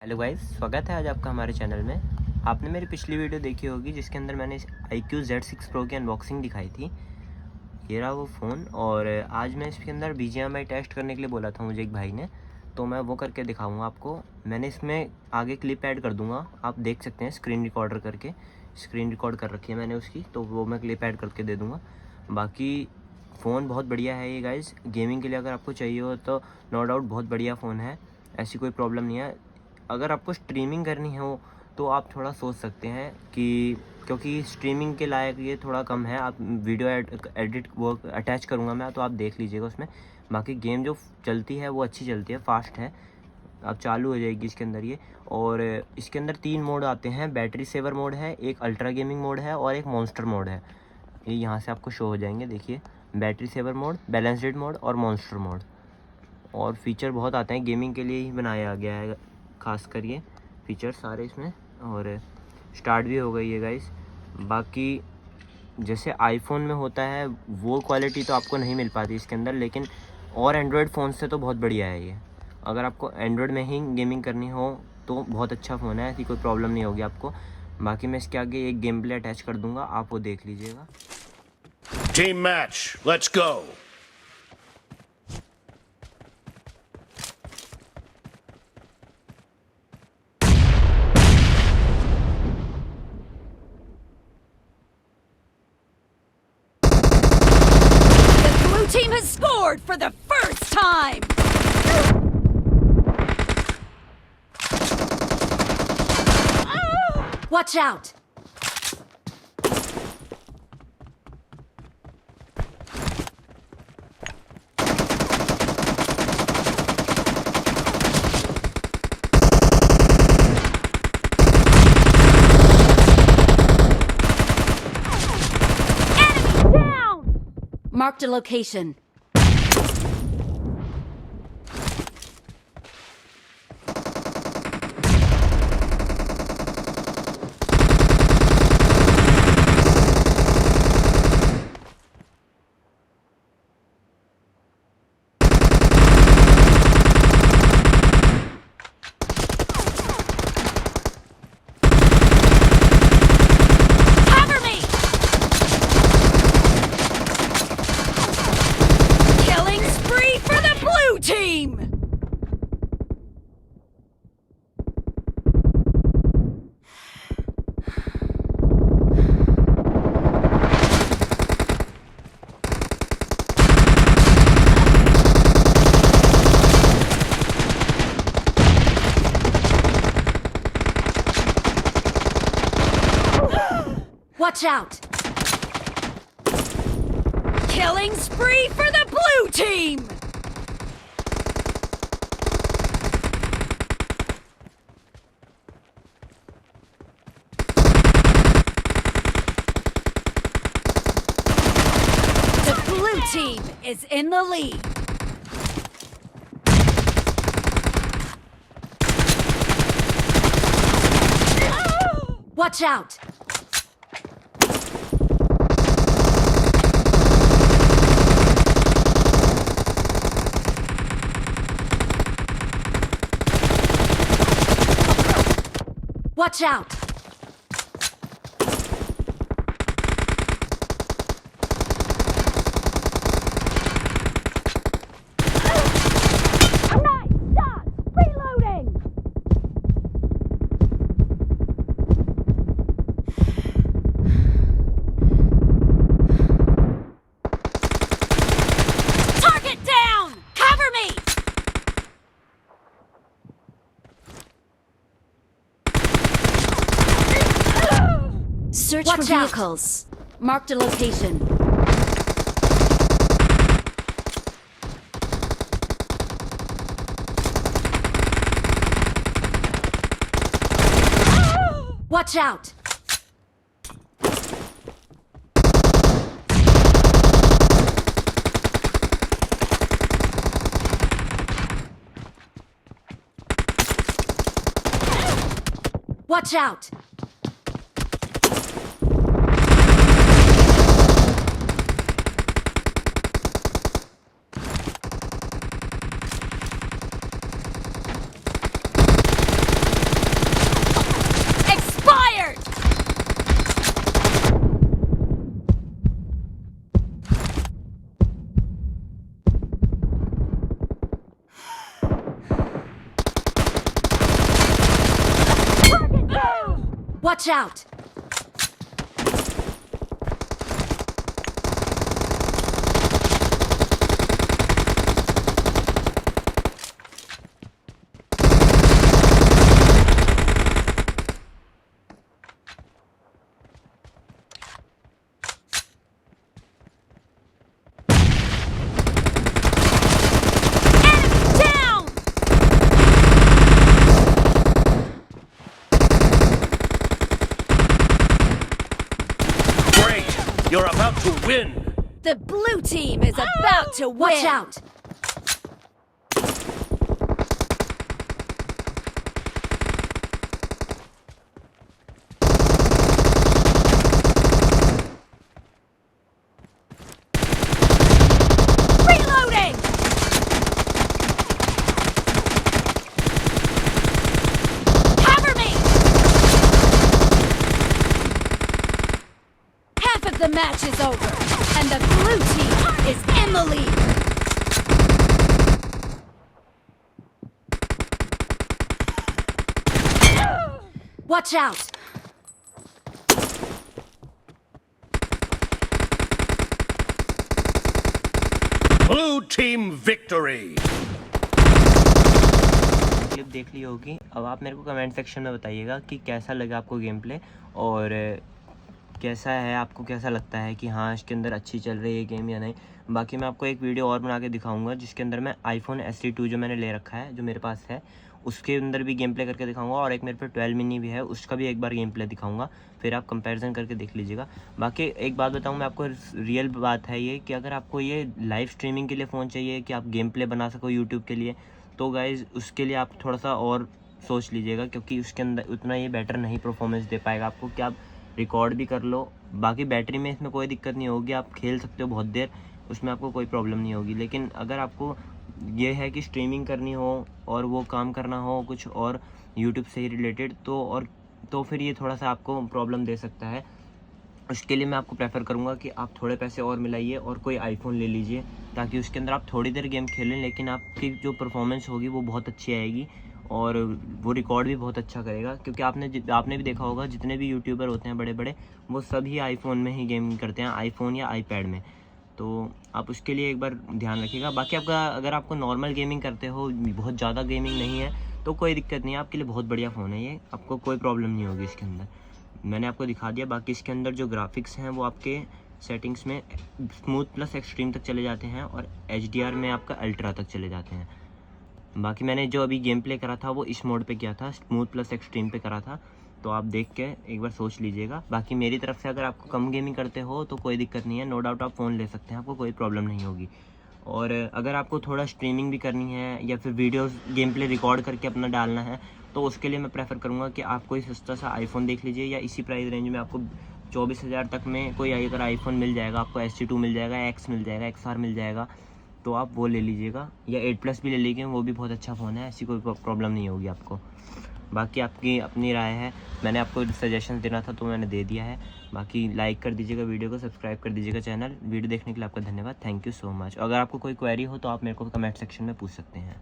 Hello guys, स्वागत है आज आपका हमारे चैनल में। आपने मेरी पिछली वीडियो देखी होगी जिसके अंदर मैंने iQOO Z6 Pro की अनबॉक्सिंग दिखाई थी। ये रहा वो फ़ोन और आज मैं इसके अंदर BGMI टेस्ट करने के लिए बोला था मुझे एक भाई ने, तो मैं वो करके दिखाऊंगा आपको। मैंने इसमें आगे क्लिप ऐड कर दूंगा, आप देख सकते हैं स्क्रीन रिकॉर्डर करके। स्क्रीन रिकॉर्ड कर रखी है मैंने उसकी, तो वो मैं क्लिप ऐड करके दे दूँगा। बाकी फ़ोन बहुत बढ़िया है ये गाइज़, गेमिंग के लिए अगर आपको चाहिए हो तो नो डाउट बहुत बढ़िया फ़ोन है, ऐसी कोई प्रॉब्लम नहीं है। अगर आपको स्ट्रीमिंग करनी हो तो आप थोड़ा सोच सकते हैं कि क्योंकि स्ट्रीमिंग के लायक ये थोड़ा कम है। आप वीडियो एडिट वो अटैच करूँगा मैं, तो आप देख लीजिएगा उसमें। बाकी गेम जो चलती है वो अच्छी चलती है, फास्ट है, अब चालू हो जाएगी इसके अंदर ये। और इसके अंदर 3 मोड आते हैं, बैटरी सेवर मोड है, एक अल्ट्रा गेमिंग मोड है और एक मॉन्स्टर मोड है। ये यहाँ से आपको शो हो जाएंगे, देखिए, battery saver mode, balanced mode और मॉन्स्टर मोड। और फीचर बहुत आते हैं, गेमिंग के लिए ही बनाया गया है खास कर ये फीचर सारे इसमें। और स्टार्ट भी हो गई है गाइस। बाकी जैसे आईफोन में होता है वो क्वालिटी तो आपको नहीं मिल पाती इसके अंदर, लेकिन और एंड्रॉयड फ़ोन से तो बहुत बढ़िया है ये। अगर आपको एंड्रॉयड में ही गेमिंग करनी हो तो बहुत अच्छा फ़ोन है, ऐसी कोई प्रॉब्लम नहीं होगी आपको। बाकी मैं इसके आगे एक गेम प्ले अटैच कर दूँगा, आप वो देख लीजिएगा। Team match, let's go. The blue team has scored for the first time! Watch out! Marked a location. Cover me! Killing spree for the blue team! Watch out! Killing spree for the blue team! The blue team is in the lead. Watch out! Watch out! Nice shot! Reloading! Target down! Cover me! Search for vehicles. Marked a location. Watch out! Watch out! Watch out! Down! Great! You're about to win! The blue team is about to win! Watch out! Reloading! Cover me! Half of the match is over, and the blue team is in the lead. Watch out! Blue team victory! Clip देख ली होगी। अब आप मेरे को comment section में बताइएगा कि कैसा लगा आपको गेम प्ले, और कैसा है, आपको कैसा लगता है कि हाँ इसके अंदर अच्छी चल रही है गेम या नहीं। बाकी मैं आपको एक वीडियो और बना के दिखाऊंगा जिसके अंदर मैं आईफोन SE2 जो मैंने ले रखा है, जो मेरे पास है, उसके अंदर भी गेम प्ले करके दिखाऊंगा, और एक मेरे पे 12 मिनी भी है, उसका भी एक बार गेम प्ले दिखाऊंगा, फिर आप कंपैरिजन करके देख लीजिएगा। बाकी एक बात बताऊँ मैं आपको, रियल बात है ये कि अगर आपको ये लाइव स्ट्रीमिंग के लिए फ़ोन चाहिए कि आप गेम प्ले बना सको यूट्यूब के लिए, तो गाइज़ उसके लिए आप थोड़ा सा और सोच लीजिएगा, क्योंकि उसके अंदर उतना ये बेटर नहीं परफॉर्मेंस दे पाएगा आपको कि आप रिकॉर्ड भी कर लो। बाकी बैटरी में इसमें कोई दिक्कत नहीं होगी, आप खेल सकते हो बहुत देर, उसमें आपको कोई प्रॉब्लम नहीं होगी। लेकिन अगर आपको ये है कि स्ट्रीमिंग करनी हो और वो काम करना हो कुछ और यूट्यूब से ही रिलेटेड, तो फिर ये थोड़ा सा आपको प्रॉब्लम दे सकता है। उसके लिए मैं आपको प्रेफर करूँगा कि आप थोड़े पैसे और मिलाइए और कोई आईफोन ले लीजिए, ताकि उसके अंदर आप थोड़ी देर गेम खेलें, लेकिन आपकी जो परफॉर्मेंस होगी वो बहुत अच्छी आएगी और वो रिकॉर्ड भी बहुत अच्छा करेगा। क्योंकि आपने भी देखा होगा जितने भी यूट्यूबर होते हैं बड़े बड़े, वो सभी आईफोन में ही गेमिंग करते हैं, आईफोन या आईपैड में। तो आप उसके लिए एक बार ध्यान रखिएगा। बाकी अगर आपको नॉर्मल गेमिंग करते हो, बहुत ज़्यादा गेमिंग नहीं है, तो कोई दिक्कत नहीं है, आपके लिए बहुत बढ़िया फ़ोन है ये, आपको कोई प्रॉब्लम नहीं होगी इसके अंदर। मैंने आपको दिखा दिया। बाकी इसके अंदर जो ग्राफिक्स हैं वो आपके सेटिंग्स में स्मूथ प्लस एक्सट्रीम तक चले जाते हैं, और HDR में आपका अल्ट्रा तक चले जाते हैं। बाकी मैंने जो अभी गेम प्ले करा था वो इस मोड पे किया था, स्मूथ प्लस एक्सट्रीम पे करा था, तो आप देख के एक बार सोच लीजिएगा। बाकी मेरी तरफ से अगर आपको कम गेमिंग करते हो तो कोई दिक्कत नहीं है, नो डाउट आप फ़ोन ले सकते हैं, आपको कोई प्रॉब्लम नहीं होगी। और अगर आपको थोड़ा स्ट्रीमिंग भी करनी है या फिर वीडियोस गेम प्ले रिकॉर्ड करके अपना डालना है, तो उसके लिए मैं प्रेफर करूँगा कि आप कोई सस्ता सा आईफोन देख लीजिए, या इसी प्राइस रेंज में आपको 24,000 तक में कोई अगर आईफोन मिल जाएगा, आपको SE2 मिल जाएगा, X मिल जाएगा, XR मिल जाएगा, तो आप वो ले लीजिएगा, या 8 प्लस भी ले लीजिए, वो भी बहुत अच्छा फ़ोन है, ऐसी कोई प्रॉब्लम नहीं होगी आपको। बाकी आपकी अपनी राय है, मैंने आपको सजेशन देना था तो मैंने दे दिया है। बाकी लाइक कर दीजिएगा वीडियो को, सब्सक्राइब कर दीजिएगा चैनल। वीडियो देखने के लिए आपका धन्यवाद, थैंक यू सो मच। अगर आपको कोई क्वेरी हो तो आप मेरे को कमेंट सेक्शन में पूछ सकते हैं।